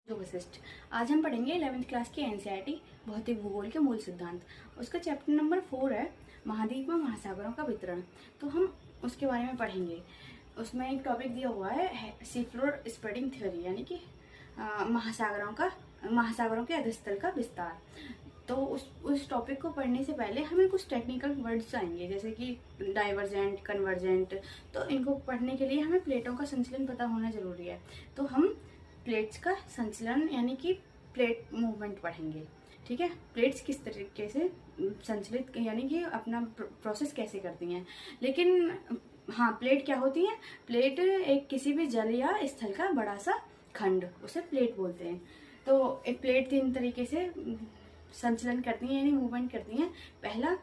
जो वशिष्ठ। आज हम पढ़ेंगे 11वीं क्लास की एनसीईआरटी भौतिक भूगोल के मूल सिद्धांत। उसका चैप्टर नंबर 4 है महाद्वीप में महासागरों का वितरण। तो हम उसके बारे में पढ़ेंगे। उसमें एक टॉपिक दिया हुआ है सी फ्लोर स्प्रेडिंग थ्योरी, यानी कि महासागरों के अधस्थल का विस्तार। तो उस टॉपिक को पढ़ने से पहले हमें कुछ टेक्निकल वर्ड्स आएंगे, जैसे कि डाइवर्जेंट, कन्वर्जेंट। तो इनको पढ़ने के लिए हमें प्लेटों का संचलन पता होना जरूरी है। तो हम प्लेट्स का संचलन यानी कि प्लेट मूवमेंट पढ़ेंगे। ठीक है, प्लेट्स किस तरीके से संचलित यानी कि अपना प्रोसेस कैसे करती हैं। लेकिन हाँ, प्लेट क्या होती है? प्लेट एक किसी भी जल या स्थल का बड़ा सा खंड, उसे प्लेट बोलते हैं। तो एक प्लेट 3 तरीके से संचलन करती हैं यानी मूवमेंट करती हैं। पहला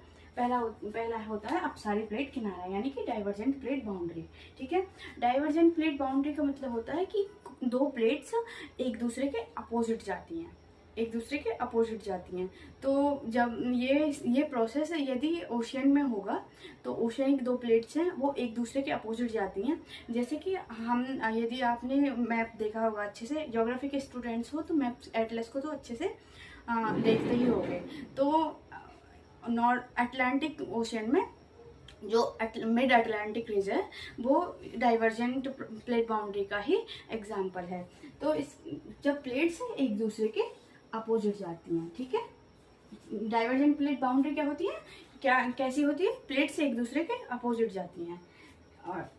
होता है अपसारी प्लेट किनारा, यानी कि डाइवर्जेंट प्लेट बाउंड्री। ठीक है, डाइवर्जेंट प्लेट बाउंड्री का मतलब होता है कि दो प्लेट्स एक दूसरे के अपोजिट जाती हैं। तो जब ये प्रोसेस यदि ओशियन में होगा तो ओशियनिक दो प्लेट्स हैं वो एक दूसरे के अपोजिट जाती हैं। जैसे कि यदि आपने मैप देखा होगा अच्छे से, ज्योग्राफी के स्टूडेंट्स हो तो मैप एटलस को तो अच्छे से देखते ही होंगे। तो नॉर्थ अटलांटिक ओशियन में जो मिड अटलांटिक रीजन है वो डाइवर्जेंट प्लेट बाउंड्री का ही एग्जाम्पल है। तो जब प्लेट्स एक दूसरे के अपोजिट जाती हैं, ठीक है, डाइवर्जेंट प्लेट बाउंड्री क्या होती है, कैसी होती है? प्लेट से एक दूसरे के अपोजिट जाती हैं और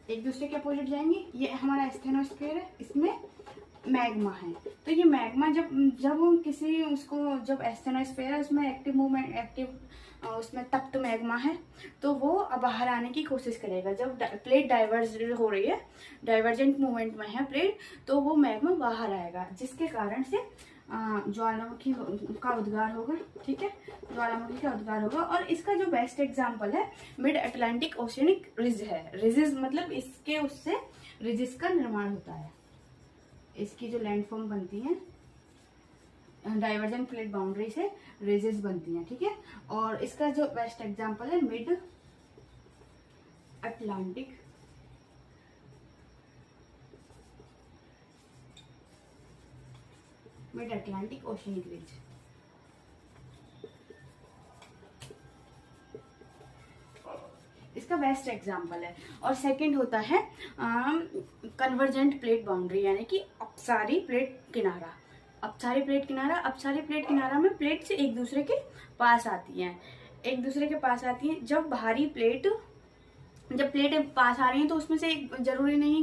एक दूसरे के अपोजिट जाएंगी। ये हमारा स्टेनोस्फीयर है, इसमें मैग्मा है। तो ये मैग्मा जब हम किसी जब स्टेनोस्फीयर है उसमें उसमें तप्त मैग्मा है तो वो बाहर आने की कोशिश करेगा। जब प्लेट डाइवर्ज हो रही है, डाइवर्जेंट मूवमेंट में है प्लेट, तो वो मैग्मा बाहर आएगा, जिसके कारण से ज्वालामुखी का उद्गार होगा। ठीक है, ज्वालामुखी का उद्गार होगा। और इसका जो बेस्ट एग्जांपल है मिड अटलांटिक ओशियनिक रिज है। रिजेस मतलब इसके उससे रिजेस का निर्माण होता है। इसकी जो लैंडफॉर्म बनती है डाइवर्जेंट प्लेट बाउंड्री से रिजेस बनती हैं। ठीक है, और इसका जो बेस्ट एग्जांपल है मिड अटलांटिक ओशियनिक रिज। इसका बेस्ट एग्जांपल है। और सेकंड होता है कन्वर्जेंट प्लेट बाउंड्री, यानी कि अपसारी प्लेट किनारा। अपसारी प्लेट किनारा में प्लेट से एक दूसरे के पास आती हैं। जब प्लेट पास आ रही है तो उसमें से जरूरी नहीं है